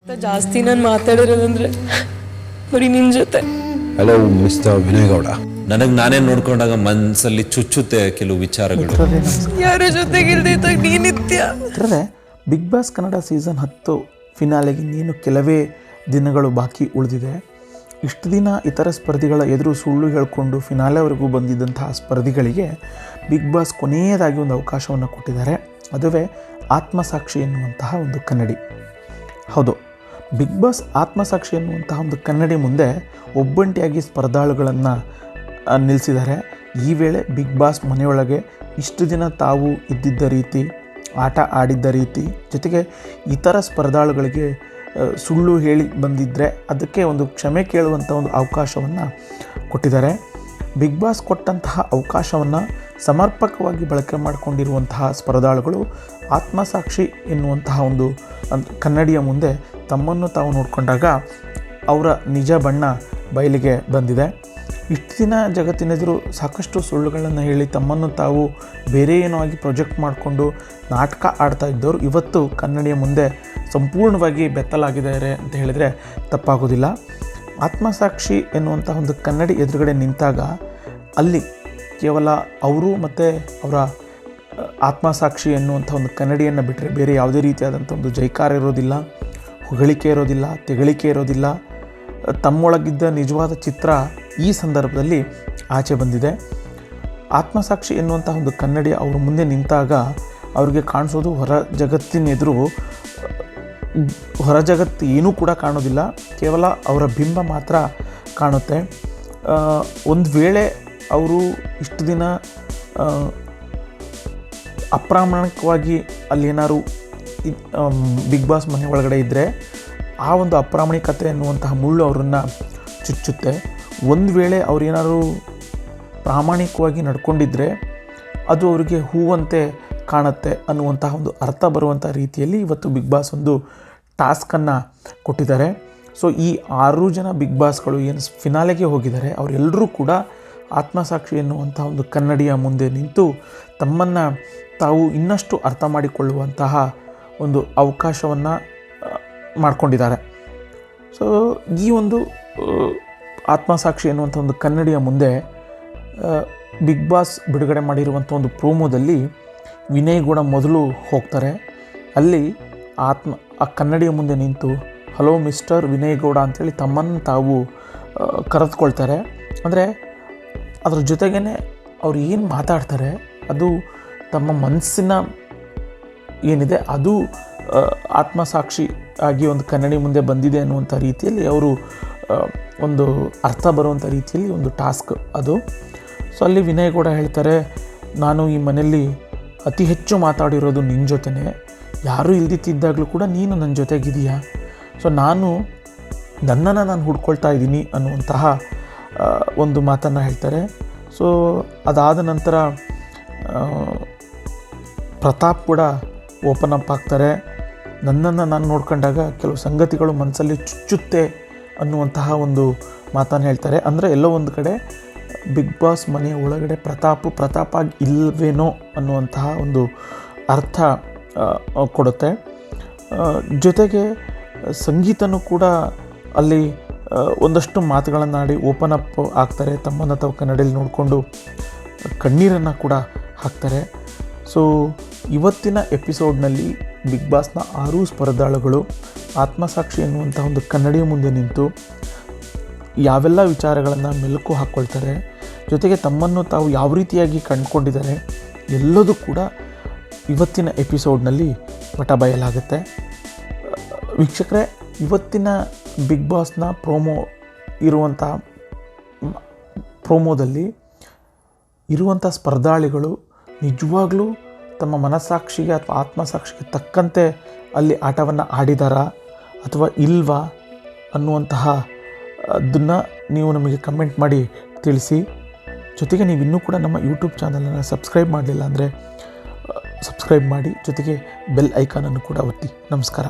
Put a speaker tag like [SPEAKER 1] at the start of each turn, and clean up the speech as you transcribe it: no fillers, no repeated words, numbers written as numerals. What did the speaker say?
[SPEAKER 1] ಜಾಸ್ತಿ ನಾನು ಮಾತಾಡಿರೋದಂದ್ರೆ ಬರೀ ನಿನ್ ಜೊತೆ.
[SPEAKER 2] Hello mister Vinay Gowda.
[SPEAKER 3] ನನಗೆ ನಾನೇ ನೋಡ್ಕೊಂಡಾಗ ಮನಸ್ಸಲ್ಲಿ ಚುಚ್ಚುತ್ತೆ ಕೆಲವು ವಿಚಾರಗಳು.
[SPEAKER 1] ಯಾರ ಜೊತೆಗಿಲ್ದಿದ್ದಾಗ ನೀನಿತ್ಯ.
[SPEAKER 4] ಬಿಗ್ ಬಾಸ್ ಕನ್ನಡ ಸೀಸನ್ 10 ಫಿನಾಲೆಗೆ ನೀನು ಕೆಲವೇ ದಿನಗಳು ಬಾಕಿ ಉಳಿದಿದೆ. ಇಷ್ಟು ದಿನ ಇತರ ಸ್ಪರ್ಧಿಗಳ ಎದುರು ಸುಳ್ಳು ಹೇಳಿಕೊಂಡು ಫಿನಾಲೆವರೆಗೂ ಬಂದಿದ್ದಂತಹ ಸ್ಪರ್ಧಿಗಳಿಗೆ ಬಿಗ್ ಬಾಸ್ ಕೊನೆಯದಾಗಿ ಒಂದು ಅವಕಾಶವನ್ನು ಕೊಟ್ಟಿದ್ದಾರೆ. ಅದುವೇ ಆತ್ಮಸಾಕ್ಷಿ ಎನ್ನುವಂತಹ ಒಂದು ಕನ್ನಡಿ. ಹೌದು, ಬಿಗ್ ಬಾಸ್ ಆತ್ಮಸಾಕ್ಷಿ ಎನ್ನುವಂತಹ ಒಂದು ಕನ್ನಡಿ ಮುಂದೆ ಒಬ್ಬಂಟಿಯಾಗಿ ಸ್ಪರ್ಧಾಳುಗಳನ್ನು ನಿಲ್ಲಿಸಿದ್ದಾರೆ. ಈ ವೇಳೆ ಬಿಗ್ ಬಾಸ್ ಮನೆಯೊಳಗೆ ಇಷ್ಟು ದಿನ ತಾವು ಇದ್ದಿದ್ದ ರೀತಿ, ಆಟ ಆಡಿದ್ದ ರೀತಿ, ಜೊತೆಗೆ ಇತರ ಸ್ಪರ್ಧಾಳುಗಳಿಗೆ ಸುಳ್ಳು ಹೇಳಿ ಬಂದಿದ್ದರೆ ಅದಕ್ಕೆ ಒಂದು ಕ್ಷಮೆ ಕೇಳುವಂಥ ಒಂದು ಅವಕಾಶವನ್ನು ಕೊಟ್ಟಿದ್ದಾರೆ. ಬಿಗ್ ಬಾಸ್ ಕೊಟ್ಟಂತಹ ಅವಕಾಶವನ್ನು ಸಮರ್ಪಕವಾಗಿ ಬಳಕೆ ಮಾಡಿಕೊಂಡಿರುವಂತಹ ಸ್ಪರ್ಧಾಳುಗಳು ಆತ್ಮಸಾಕ್ಷಿ ಎನ್ನುವಂತಹ ಒಂದು ಕನ್ನಡಿಯ ಮುಂದೆ ತಮ್ಮನ್ನು ತಾವು ನೋಡಿಕೊಂಡಾಗ ಅವರ ನಿಜ ಬಣ್ಣ ಬಯಲಿಗೆ ಬಂದಿದೆ. ಇಷ್ಟು ದಿನ ಜಗತ್ತಿನೆದುರು ಸಾಕಷ್ಟು ಸುಳ್ಳುಗಳನ್ನು ಹೇಳಿ ತಮ್ಮನ್ನು ತಾವು ಬೇರೆ ಏನೋ ಆಗಿ ಪ್ರೊಜೆಕ್ಟ್ ಮಾಡಿಕೊಂಡು ನಾಟಕ ಆಡ್ತಾ ಇದ್ದವರು ಇವತ್ತು ಕನ್ನಡಿಯ ಮುಂದೆ ಸಂಪೂರ್ಣವಾಗಿ ಬೆತ್ತಲಾಗಿದ್ದಾರೆ ಅಂತ ಹೇಳಿದರೆ ತಪ್ಪಾಗೋದಿಲ್ಲ. ಆತ್ಮಸಾಕ್ಷಿ ಎನ್ನುವಂಥ ಒಂದು ಕನ್ನಡಿ ಎದುರುಗಡೆ ನಿಂತಾಗ ಅಲ್ಲಿ ಕೇವಲ ಅವರು ಮತ್ತು ಅವರ ಆತ್ಮಸಾಕ್ಷಿ ಎನ್ನುವಂಥ ಒಂದು ಕನ್ನಡಿಯನ್ನು ಬಿಟ್ಟರೆ ಬೇರೆ ಯಾವುದೇ ರೀತಿಯಾದಂಥ ಒಂದು ಜೈಕಾರ ಇರೋದಿಲ್ಲ, ಹೊಗಳಿಕೆ ಇರೋದಿಲ್ಲ, ತೆಗಳಿಕೆ ಇರೋದಿಲ್ಲ. ತಮ್ಮೊಳಗಿದ್ದ ನಿಜವಾದ ಚಿತ್ರ ಈ ಸಂದರ್ಭದಲ್ಲಿ ಆಚೆ ಬಂದಿದೆ. ಆತ್ಮಸಾಕ್ಷಿ ಎನ್ನುವಂಥ ಒಂದು ಕನ್ನಡಿ ಅವ್ರ ಮುಂದೆ ನಿಂತಾಗ ಅವ್ರಿಗೆ ಕಾಣಿಸೋದು ಹೊರ ಜಗತ್ತು ಏನೂ ಕೂಡ ಕಾಣೋದಿಲ್ಲ, ಕೇವಲ ಅವರ ಬಿಂಬ ಮಾತ್ರ ಕಾಣುತ್ತೆ. ಒಂದು ವೇಳೆ ಅವರು ಇಷ್ಟು ದಿನ ಅಪ್ರಾಮಾಣಿಕವಾಗಿ ಅಲ್ಲೇನಾದ್ರು ಬಿಗ್ ಬಾಸ್ ಮನೆ ಒಳಗಡೆ ಇದ್ದರೆ ಆ ಒಂದು ಅಪ್ರಾಮಾಣಿಕತೆ ಎನ್ನುವಂತಹ ಮುಳ್ಳು ಅವರನ್ನು ಚುಚ್ಚುತ್ತೆ. ಒಂದು ವೇಳೆ ಅವರೇನಾದ್ರು ಪ್ರಾಮಾಣಿಕವಾಗಿ ನಡ್ಕೊಂಡಿದ್ದರೆ ಅದು ಅವರಿಗೆ ಹೂವಂತೆ ಕಾಣುತ್ತೆ ಅನ್ನುವಂತಹ ಒಂದು ಅರ್ಥ ಬರುವಂಥ ರೀತಿಯಲ್ಲಿ ಇವತ್ತು ಬಿಗ್ ಬಾಸ್ ಒಂದು ಟಾಸ್ಕನ್ನು ಕೊಟ್ಟಿದ್ದಾರೆ. ಸೊ ಈ 6 ಜನ ಬಿಗ್ ಬಾಸ್ಗಳು ಏನು ಫಿನಾಲೆಗೆ ಹೋಗಿದ್ದಾರೆ ಅವರೆಲ್ಲರೂ ಕೂಡ ಆತ್ಮಸಾಕ್ಷಿ ಎನ್ನುವಂಥ ಒಂದು ಕನ್ನಡಿಯ ಮುಂದೆ ನಿಂತು ತಮ್ಮನ್ನು ತಾವು ಇನ್ನಷ್ಟು ಅರ್ಥ ಮಾಡಿಕೊಳ್ಳುವಂತಹ ಒಂದು ಅವಕಾಶವನ್ನು ಮಾಡಿಕೊಂಡಿದ್ದಾರೆ. ಸೊ ಈ ಒಂದು ಆತ್ಮಸಾಕ್ಷಿ ಎನ್ನುವಂಥ ಒಂದು ಕನ್ನಡಿಯ ಮುಂದೆ ಬಿಗ್ ಬಾಸ್ ಬಿಡುಗಡೆ ಮಾಡಿರುವಂಥ ಒಂದು ಪ್ರೋಮೋದಲ್ಲಿ ವಿನಯ್ ಗೌಡ ಮೊದಲು ಹೋಗ್ತಾರೆ. ಅಲ್ಲಿ ಆ ಕನ್ನಡಿಯ ಮುಂದೆ ನಿಂತು ಹಲೋ ಮಿಸ್ಟರ್ ವಿನಯ್ ಗೌಡ ಅಂಥೇಳಿ ತಮ್ಮನ್ನು ತಾವು ಕರೆದುಕೊಳ್ತಾರೆ. ಅಂದರೆ ಅದ್ರ ಜೊತೆಗೇ ಅವ್ರು ಏನು ಮಾತಾಡ್ತಾರೆ ಅದು ತಮ್ಮ ಮನಸ್ಸಿನ ಏನಿದೆ ಅದು ಆತ್ಮಸಾಕ್ಷಿ ಆಗಿ ಒಂದು ಕನ್ನಡಿ ಮುಂದೆ ಬಂದಿದೆ ಅನ್ನುವಂಥ ರೀತಿಯಲ್ಲಿ ಅವರು ಒಂದು ಅರ್ಥ ಬರುವಂಥ ರೀತಿಯಲ್ಲಿ ಒಂದು ಟಾಸ್ಕ್ ಅದು. ಸೊ ಅಲ್ಲಿ ವಿನಯ್ ಗೌಡ ಹೇಳ್ತಾರೆ, ನಾನು ಈ ಮನೆಯಲ್ಲಿ ಅತಿ ಹೆಚ್ಚು ಮಾತಾಡಿರೋದು ನಿನ್ನ ಜೊತೆನೇ, ಯಾರೂ ಇಲ್ದಿದ್ದಾಗಲೂ ಕೂಡ ನೀನು ನನ್ನ ಜೊತೆಗಿದೆಯಾ. ಸೊ ನನ್ನನ್ನು ನಾನು ಹುಡ್ಕೊಳ್ತಾ ಇದ್ದೀನಿ ಅನ್ನುವಂತಹ ಒಂದು ಮಾತನ್ನು ಹೇಳ್ತಾರೆ. ಸೊ ಅದಾದ ನಂತರ ಪ್ರತಾಪ್ ಕೂಡ ಓಪನ್ ಅಪ್ ಆಗ್ತಾರೆ. ನನ್ನನ್ನು ನಾನು ನೋಡ್ಕೊಂಡಾಗ ಕೆಲವು ಸಂಗತಿಗಳು ಮನಸ್ಸಲ್ಲಿ ಚುಚ್ಚುತ್ತೆ ಅನ್ನುವಂತಹ ಒಂದು ಮಾತನ್ನು ಹೇಳ್ತಾರೆ. ಅಂದರೆ ಎಲ್ಲೋ ಒಂದು ಕಡೆ ಬಿಗ್ ಬಾಸ್ ಮನೆಯ ಒಳಗಡೆ ಪ್ರತಾಪಾಗಿ ಇಲ್ಲವೇನೋ ಅನ್ನುವಂತಹ ಒಂದು ಅರ್ಥ ಕೊಡುತ್ತೆ. ಜೊತೆಗೆ ಸಂಗೀತನೂ ಕೂಡ ಅಲ್ಲಿ ಒಂದಷ್ಟು ಮಾತುಗಳನ್ನಾಡಿ ಓಪನ್ ಅಪ್ ಆಗ್ತಾರೆ. ತಮ್ಮನ್ನು ತಾವು ಕನ್ನಡಿಯಲ್ಲಿ ನೋಡಿಕೊಂಡು ಕಣ್ಣೀರನ್ನು ಕೂಡ ಹಾಕ್ತಾರೆ. ಸೊ ಇವತ್ತಿನ ಎಪಿಸೋಡ್ನಲ್ಲಿ ಬಿಗ್ ಬಾಸ್ನ 6 ಸ್ಪರ್ಧಾಳುಗಳು ಆತ್ಮಸಾಕ್ಷಿ ಎನ್ನುವಂಥ ಒಂದು ಕನ್ನಡಿಯ ಮುಂದೆ ನಿಂತು ಯಾವೆಲ್ಲ ವಿಚಾರಗಳನ್ನು ಮೆಲುಕು ಹಾಕ್ಕೊಳ್ತಾರೆ, ಜೊತೆಗೆ ತಮ್ಮನ್ನು ತಾವು ಯಾವ ರೀತಿಯಾಗಿ ಕಂಡುಕೊಂಡಿದ್ದಾರೆ ಎಲ್ಲದೂ ಕೂಡ ಇವತ್ತಿನ ಎಪಿಸೋಡ್ನಲ್ಲಿ ಬಯಲಾಗುತ್ತೆ. ವೀಕ್ಷಕರೇ, ಇವತ್ತಿನ ಬಿಗ್ ಬಾಸ್ನ ಪ್ರೋಮೋದಲ್ಲಿ ಇರುವಂಥ ಸ್ಪರ್ಧಾಳಿಗಳು ನಿಜವಾಗ್ಲೂ ತಮ್ಮ ಮನಸ್ಸಾಕ್ಷಿಗೆ ಅಥವಾ ಆತ್ಮಸಾಕ್ಷಿಗೆ ತಕ್ಕಂತೆ ಅಲ್ಲಿ ಆಟವನ್ನು ಆಡಿದಾರಾ ಅಥವಾ ಇಲ್ವಾ ಅನ್ನುವಂತಹ ಅದನ್ನು ನೀವು ನಮಗೆ ಕಮೆಂಟ್ ಮಾಡಿ ತಿಳಿಸಿ. ಜೊತೆಗೆ ನೀವು ಇನ್ನೂ ಕೂಡ ನಮ್ಮ ಯೂಟ್ಯೂಬ್ ಚಾನಲನ್ನು ಸಬ್ಸ್ಕ್ರೈಬ್ ಮಾಡಲಿಲ್ಲ ಅಂದರೆ ಸಬ್ಸ್ಕ್ರೈಬ್ ಮಾಡಿ, ಜೊತೆಗೆ ಬೆಲ್ ಐಕಾನನ್ನು ಕೂಡ ಒತ್ತಿ. ನಮಸ್ಕಾರ.